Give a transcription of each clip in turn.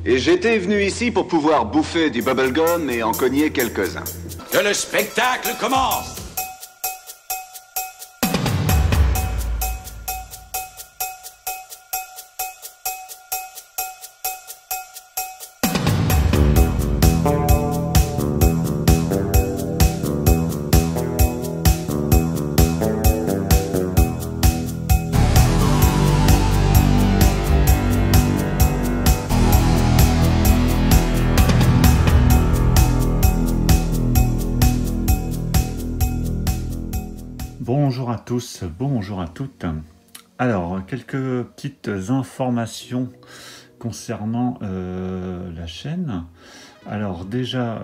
Et j'étais venu ici pour pouvoir bouffer du bubblegum et en cogner quelques-uns. Que le spectacle commence! Bonjour à tous, bonjour à toutes. Alors, quelques petites informations concernant la chaîne. Alors déjà,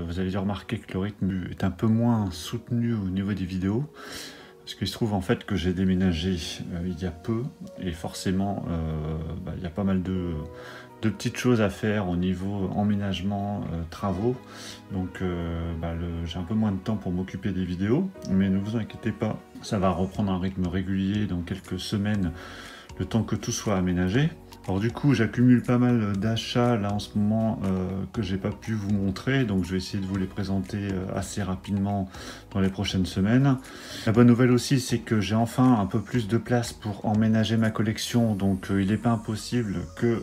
vous avez dû remarquer que le rythme est un peu moins soutenu au niveau des vidéos. Parce qu'il se trouve en fait que j'ai déménagé il y a peu. Et forcément, il y a pas mal de petites choses à faire au niveau emménagement, travaux. Donc j'ai un peu moins de temps pour m'occuper des vidéos. Mais ne vous inquiétez pas, ça va reprendre un rythme régulier dans quelques semaines, le temps que tout soit aménagé. Alors du coup, j'accumule pas mal d'achats là en ce moment que j'ai pas pu vous montrer, donc je vais essayer de vous les présenter assez rapidement dans les prochaines semaines. La bonne nouvelle aussi, c'est que j'ai enfin un peu plus de place pour emménager ma collection, donc il n'est pas impossible que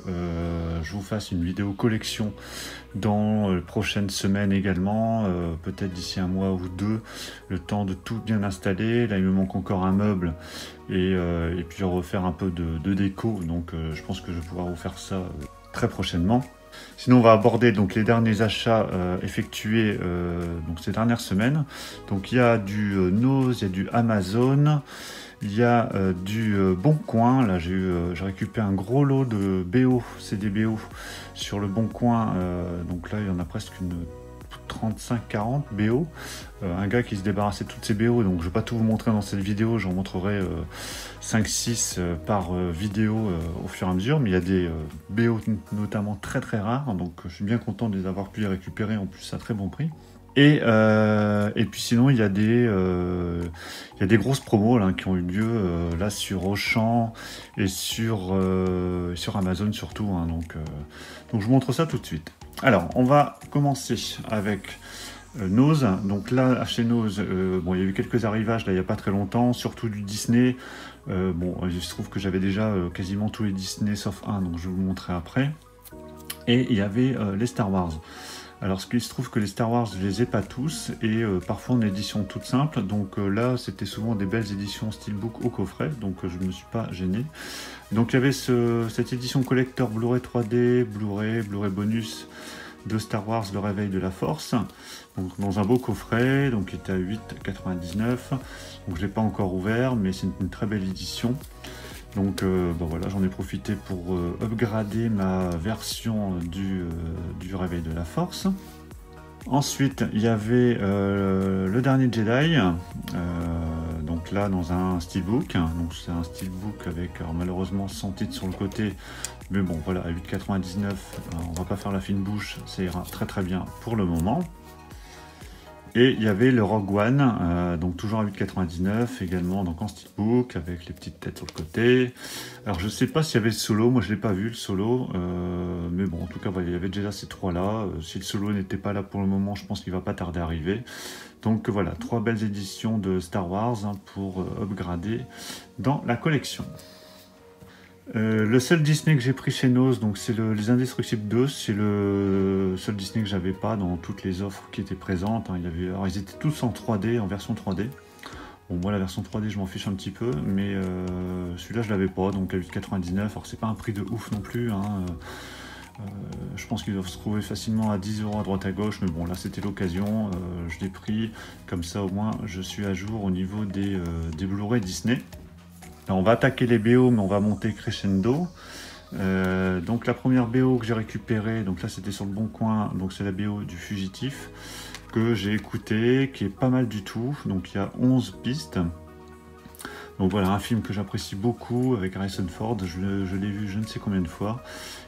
je vous fasse une vidéo collection dans les prochaines semaines également, peut-être d'ici un mois ou deux, le temps de tout bien installer. Là, il me manque encore un meuble et puis refaire un peu de déco, donc je pense que je vais pouvoir vous faire ça très prochainement. Sinon, on va aborder donc les derniers achats effectués donc ces dernières semaines. Donc il y a du Nose, il y a du Amazon, il y a du Bon Coin. Là, j'ai récupéré un gros lot de BO, CDBO sur le Bon Coin. Donc là, il y en a presque une 35-40 BO. Un gars qui se débarrassait de toutes ces BO, donc je ne vais pas tout vous montrer dans cette vidéo, j'en montrerai 5-6 par vidéo au fur et à mesure, mais il y a des BO notamment très très rares, donc je suis bien content de les avoir pu les récupérer en plus à très bon prix. Et puis sinon il y a des grosses promos là, qui ont eu lieu là sur Auchan et sur Amazon surtout, hein, donc je vous montre ça tout de suite. Alors on va commencer avec Nose. Donc là chez Nose, il y a eu quelques arrivages là il n'y a pas très longtemps, surtout du Disney. Il se trouve que j'avais déjà quasiment tous les Disney sauf un, donc je vais vous montrer après. Et il y avait les Star Wars. Alors ce qu'il se trouve que les Star Wars, je les ai pas tous, et parfois en édition toute simple, donc là c'était souvent des belles éditions Steelbook au coffret, donc je ne me suis pas gêné. Donc il y avait cette édition collector Blu-ray 3D, Blu-ray bonus de Star Wars, le réveil de la Force, donc dans un beau coffret, donc qui était à 8,99, donc je l'ai pas encore ouvert, mais c'est une très belle édition. Donc voilà, j'en ai profité pour upgrader ma version du réveil de la Force. Ensuite, il y avait le dernier Jedi, donc là dans un steelbook. Donc c'est un steelbook avec malheureusement 100 titres sur le côté, mais bon voilà, à 8,99, on va pas faire la fine bouche, ça ira très très bien pour le moment. Et il y avait le Rogue One, donc toujours à 8,99 également, donc en steelbook avec les petites têtes sur le côté. Alors je sais pas s'il y avait le solo, moi je l'ai pas vu le solo, mais bon en tout cas il y avait déjà ces trois là. Si le solo n'était pas là pour le moment, je pense qu'il va pas tarder à arriver. Donc voilà, trois belles éditions de Star Wars pour upgrader dans la collection. Le seul Disney que j'ai pris chez Nose, donc c'est les Indestructibles 2, c'est le seul Disney que j'avais pas dans toutes les offres qui étaient présentes, hein. Alors ils étaient tous en 3D, en version 3D. Bon, moi la version 3D je m'en fiche un petit peu, mais celui-là je l'avais pas, donc à 8,99. Alors c'est pas un prix de ouf non plus, hein. Je pense qu'ils doivent se trouver facilement à 10 € à droite à gauche, mais bon là c'était l'occasion, je l'ai pris, comme ça au moins je suis à jour au niveau des Blu-ray Disney. Alors on va attaquer les BO, mais on va monter crescendo. Donc la première BO que j'ai récupérée, donc là c'était sur le Bon Coin, donc c'est la BO du Fugitif que j'ai écouté, qui est pas mal du tout. Donc il y a 11 pistes. Donc voilà, un film que j'apprécie beaucoup avec Harrison Ford, je l'ai vu je ne sais combien de fois.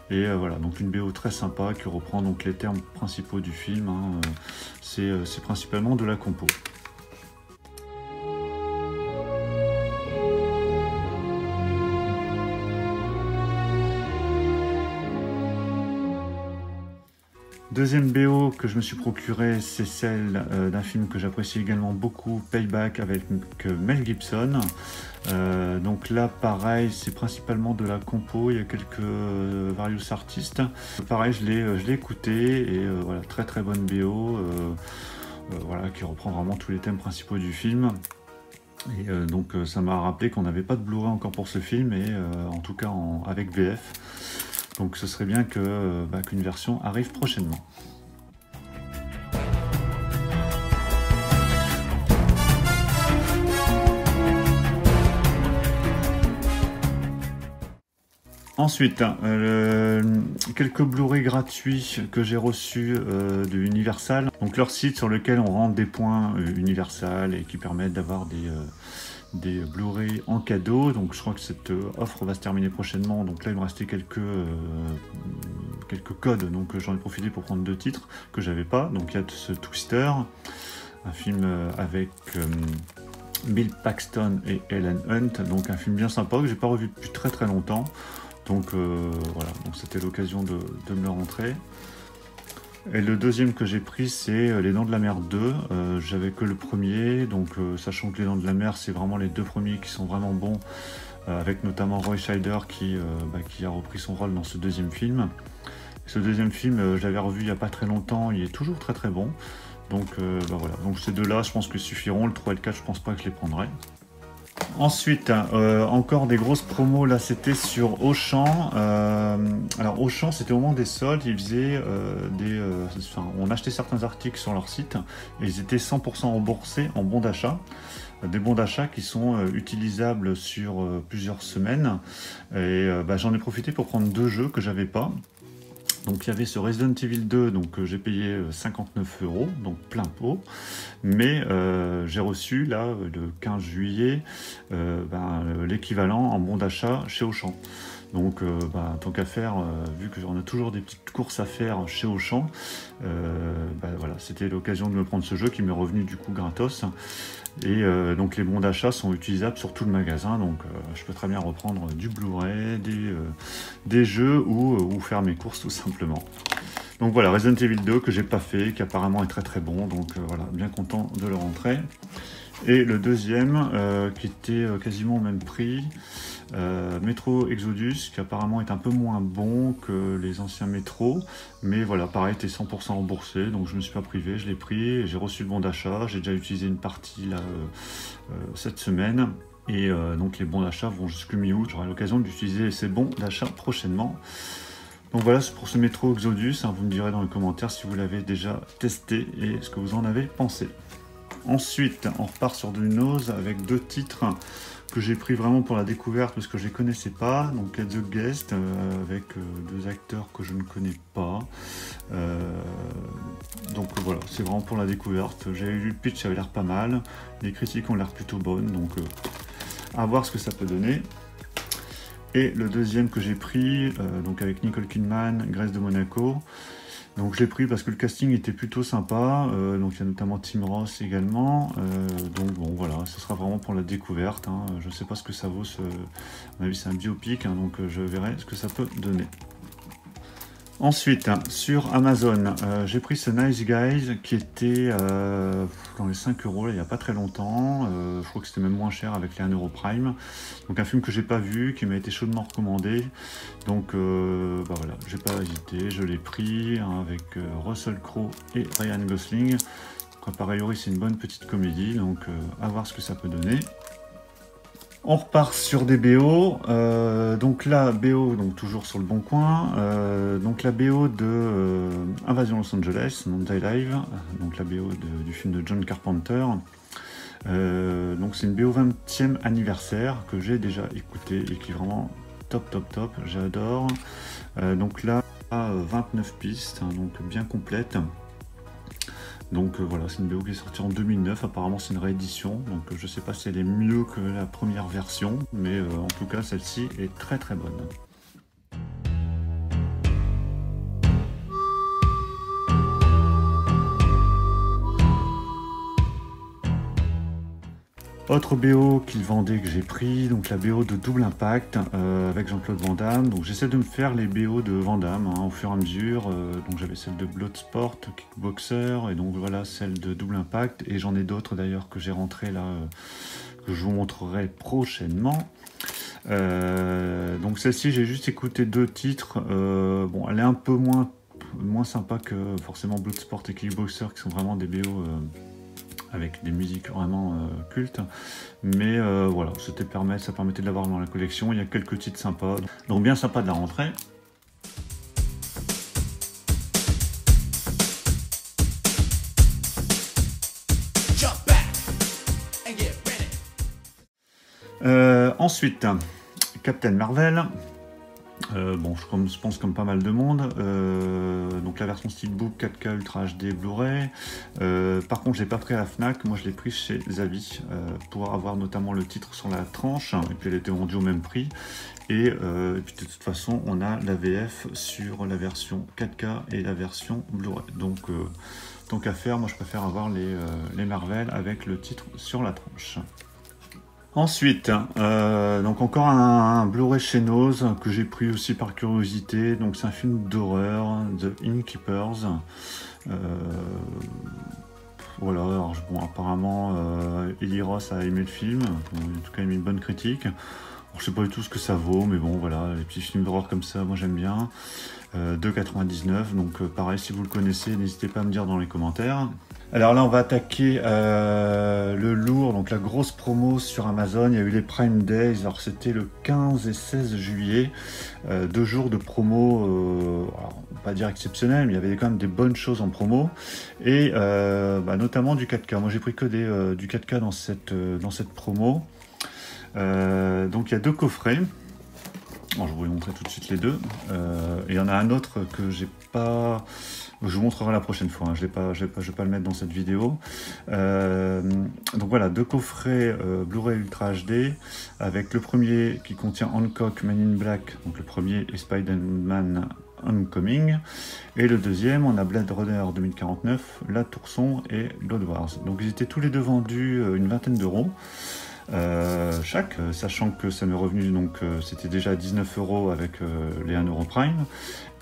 Et voilà, donc une BO très sympa qui reprend donc les termes principaux du film, hein. C'est principalement de la compo. Deuxième BO que je me suis procuré, c'est celle d'un film que j'apprécie également beaucoup, Payback, avec Mel Gibson. Donc là, pareil, c'est principalement de la compo, il y a quelques various artistes. Pareil, je l'ai écouté et voilà, très très bonne BO, voilà, qui reprend vraiment tous les thèmes principaux du film. Et donc ça m'a rappelé qu'on n'avait pas de Blu-ray encore pour ce film, et en tout cas avec VF. Donc ce serait bien qu'une version arrive prochainement. Ensuite, quelques Blu-ray gratuits que j'ai reçus de Universal. Donc leur site sur lequel on rentre des points Universal et qui permettent d'avoir des Blu-ray en cadeau. Donc je crois que cette offre va se terminer prochainement. Donc là il me restait quelques codes. Donc j'en ai profité pour prendre 2 titres que j'avais pas. Donc il y a ce Twister, un film avec Bill Paxton et Helen Hunt. Donc un film bien sympa que j'ai pas revu depuis très très longtemps. Donc voilà, donc c'était l'occasion de me le rentrer. Et le deuxième que j'ai pris, c'est Les Dents de la Mer 2. J'avais que le premier, donc sachant que Les Dents de la Mer, c'est vraiment les 2 premiers qui sont vraiment bons, avec notamment Roy Scheider qui a repris son rôle dans ce deuxième film. Ce deuxième film, je l'avais revu il n'y a pas très longtemps, il est toujours très très bon. Donc voilà, donc ces 2-là, je pense que suffiront. Le 3 et le 4, je pense pas que je les prendrai. Ensuite, encore des grosses promos, là c'était sur Auchan. Alors Auchan, c'était au moment des soldes, ils faisaient on achetait certains articles sur leur site et ils étaient 100% remboursés en bons d'achat. Des bons d'achat qui sont utilisables sur plusieurs semaines. Et j'en ai profité pour prendre 2 jeux que j'avais pas. Donc il y avait ce Resident Evil 2, donc j'ai payé 59 €, donc plein pot, mais j'ai reçu là le 15 juillet l'équivalent en bon d'achat chez Auchan. Donc tant qu'à faire, vu qu'on a toujours des petites courses à faire chez Auchan, voilà, c'était l'occasion de me prendre ce jeu qui m'est revenu du coup gratos. Et donc les bons d'achat sont utilisables sur tout le magasin, donc je peux très bien reprendre du Blu-ray, des jeux ou faire mes courses tout simplement. Donc voilà, Resident Evil 2 que j'ai pas fait, qui apparemment est très très bon, donc voilà, bien content de le rentrer. Et le deuxième, qui était quasiment au même prix, Metro Exodus, qui apparemment est un peu moins bon que les anciens Metro, mais voilà, pareil, était 100% remboursé, donc je ne me suis pas privé, je l'ai pris, j'ai reçu le bon d'achat, j'ai déjà utilisé une partie là cette semaine, et donc les bons d'achat vont jusqu'au mi-août, j'aurai l'occasion d'utiliser ces bons d'achat prochainement. Donc voilà, c'est pour ce Metro Exodus, hein, vous me direz dans les commentaires si vous l'avez déjà testé et ce que vous en avez pensé. Ensuite, on repart sur du Nose avec 2 titres que j'ai pris vraiment pour la découverte parce que je les connaissais pas. Donc The Guest avec 2 acteurs que je ne connais pas. Donc voilà, c'est vraiment pour la découverte. J'avais lu le pitch, ça avait l'air pas mal. Les critiques ont l'air plutôt bonnes, donc à voir ce que ça peut donner. Et le deuxième que j'ai pris, donc avec Nicole Kidman, Grace de Monaco. Donc je l'ai pris parce que le casting était plutôt sympa, donc il y a notamment Tim Roth également, donc bon voilà, ce sera vraiment pour la découverte, hein. Je ne sais pas ce que ça vaut, à mon avis c'est un biopic, hein, donc je verrai ce que ça peut donner. Ensuite, sur Amazon, j'ai pris ce Nice Guys qui était dans les 5 € là, il n'y a pas très longtemps. Je crois que c'était même moins cher avec les 1 € Prime. Donc un film que j'ai pas vu, qui m'a été chaudement recommandé. Donc voilà, j'ai pas hésité, je l'ai pris hein, avec Russell Crowe et Ryan Gosling. Donc, a priori c'est une bonne petite comédie, donc à voir ce que ça peut donner. On repart sur des BO, donc la BO, donc toujours sur le bon coin, donc la BO de Invasion Los Angeles, non Die Live, donc la BO du film de John Carpenter. Donc c'est une BO 20e anniversaire que j'ai déjà écouté et qui est vraiment top, j'adore. Donc là, 29 pistes, hein, donc bien complète. Donc voilà, c'est une BO qui est sortie en 2009, apparemment c'est une réédition, donc je sais pas si elle est mieux que la première version, mais en tout cas celle-ci est très très bonne. Autre BO qu'il vendait que j'ai pris, donc la BO de Double Impact avec Jean-Claude Van Damme. Donc j'essaie de me faire les BO de Van Damme au fur et à mesure. Donc j'avais celle de Bloodsport, Kickboxer, et donc voilà celle de Double Impact. Et j'en ai d'autres d'ailleurs que j'ai rentré là, que je vous montrerai prochainement. Donc celle-ci, j'ai juste écouté 2 titres. Bon, elle est un peu moins sympa que forcément Bloodsport et Kickboxer, qui sont vraiment des BO avec des musiques vraiment cultes, mais voilà, ça permettait de l'avoir dans la collection. Il y a quelques titres sympas, donc bien sympa de la rentrée. Ensuite, Captain Marvel. Bon, je pense comme pas mal de monde. Donc la version Steelbook 4K Ultra HD Blu-ray. Par contre, je l'ai pas pris à la Fnac. Moi, je l'ai pris chez Zavi pour avoir notamment le titre sur la tranche. Et puis, elle était vendue au même prix. Et puis, de toute façon, on a la VF sur la version 4K et la version Blu-ray. Donc, tant qu'à faire, moi, je préfère avoir les Marvel avec le titre sur la tranche. Ensuite, donc encore un Blu-ray chez Nose que j'ai pris aussi par curiosité. Donc c'est un film d'horreur, The Innkeepers. Voilà, alors, bon, apparemment Eli Roth a aimé le film, en tout cas il a mis une bonne critique. Alors, je sais pas du tout ce que ça vaut, mais bon voilà, les petits films d'horreur comme ça, moi j'aime bien. 2,99, donc pareil, si vous le connaissez, n'hésitez pas à me dire dans les commentaires. Alors là, on va attaquer le lourd, donc la grosse promo sur Amazon. Il y a eu les Prime Days, alors c'était le 15 et 16 juillet, 2 jours de promo, alors, on va pas dire exceptionnel, mais il y avait quand même des bonnes choses en promo, et notamment du 4K. Moi j'ai pris que du 4K dans cette promo. Donc il y a 2 coffrets. Alors, je vais vous montrer tout de suite les 2. Et il y en a un autre que j'ai pas... Je vous montrerai la prochaine fois, hein. Je vais pas le mettre dans cette vidéo. Donc voilà, 2 coffrets Blu-ray Ultra HD, avec le premier qui contient Hancock, Man in Black, donc le premier est Spider-Man Homecoming, et le deuxième, on a Blade Runner 2049, La Tour Sombre et Blood Wars. Donc ils étaient tous les deux vendus une vingtaine d'euros. Chaque, sachant que ça m'est revenu, donc c'était déjà à 19 € avec les 1 € Prime,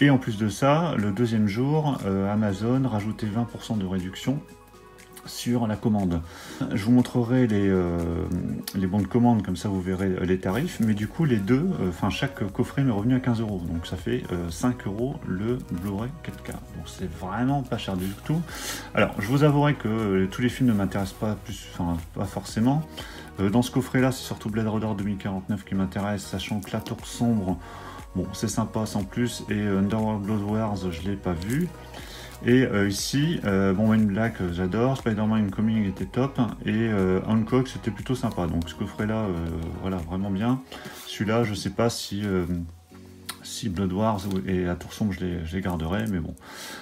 et en plus de ça, le deuxième jour, Amazon rajoutait 20% de réduction sur la commande. Je vous montrerai les bons de commande, comme ça vous verrez les tarifs, mais du coup les deux, chaque coffret m'est revenu à 15 €, donc ça fait 5 € le Blu-ray 4K, donc c'est vraiment pas cher du tout. Alors je vous avouerai que tous les films ne m'intéressent pas pas forcément. Dans ce coffret là, c'est surtout Blade Runner 2049 qui m'intéresse, sachant que La Tour Sombre, bon c'est sympa sans plus, et Underworld Blood Wars je l'ai pas vu. Et ici, Man in Black j'adore, Spider-Man Homecoming était top, et Hancock c'était plutôt sympa. Donc ce coffret là, voilà, vraiment bien. Celui-là, je sais pas si Blood Wars et La Tour Sombre je les garderai, mais bon,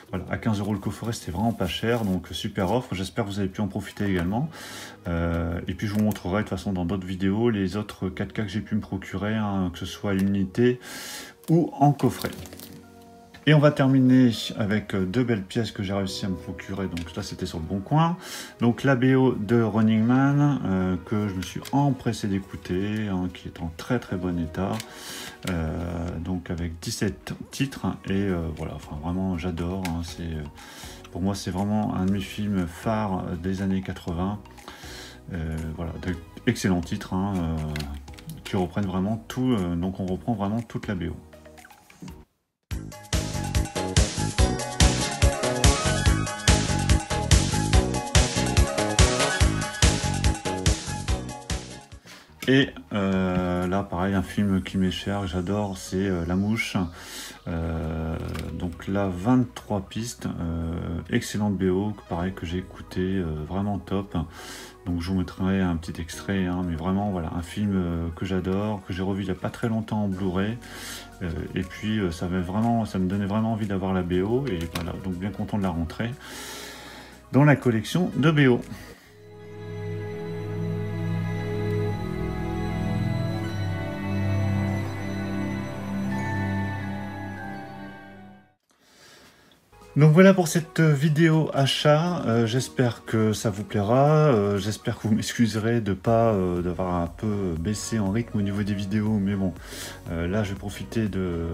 voilà, à 15 € le coffret, c'était vraiment pas cher, donc super offre. J'espère que vous avez pu en profiter également. Et puis je vous montrerai de toute façon dans d'autres vidéos les autres 4K que j'ai pu me procurer, hein, que ce soit à l'unité ou en coffret. Et on va terminer avec 2 belles pièces que j'ai réussi à me procurer. Donc là, c'était sur le Bon Coin. Donc la BO de Running Man, que je me suis empressé d'écouter, hein, qui est en très très bon état. Donc avec 17 titres. Et voilà, enfin vraiment, j'adore. Hein, pour moi, c'est vraiment un de mes films phares des années 80. Voilà, d'excellents titres, hein, qui reprennent vraiment tout. Donc on reprend vraiment toute la BO. Et là, pareil, un film qui m'est cher, que j'adore, c'est La Mouche. Donc là, 23 pistes, excellente BO, pareil, que j'ai écouté, vraiment top. Donc je vous mettrai un petit extrait, hein, mais vraiment, voilà, un film que j'adore, que j'ai revu il n'y a pas très longtemps en Blu-ray. Et puis, ça me donnait vraiment envie d'avoir la BO, et voilà, donc bien content de la rentrer dans la collection de BO. Donc voilà pour cette vidéo achat, j'espère que ça vous plaira, j'espère que vous m'excuserez de pas d'avoir un peu baissé en rythme au niveau des vidéos, mais bon, là je vais profiter de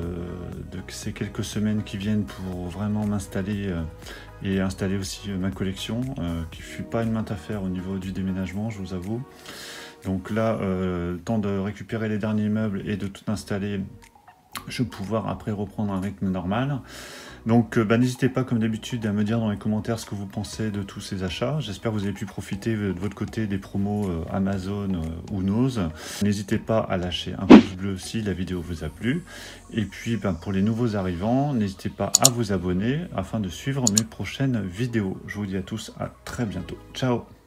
ces quelques semaines qui viennent pour vraiment m'installer et installer aussi ma collection, qui fut pas une mainte affaire au niveau du déménagement, je vous avoue. Donc là, le temps de récupérer les derniers meubles et de tout installer, je vais pouvoir après reprendre un rythme normal. Donc n'hésitez pas comme d'habitude à me dire dans les commentaires ce que vous pensez de tous ces achats. J'espère que vous avez pu profiter de votre côté des promos Amazon ou Nose. N'hésitez pas à lâcher un pouce bleu si la vidéo vous a plu. Et puis pour les nouveaux arrivants, n'hésitez pas à vous abonner afin de suivre mes prochaines vidéos. Je vous dis à tous à très bientôt. Ciao!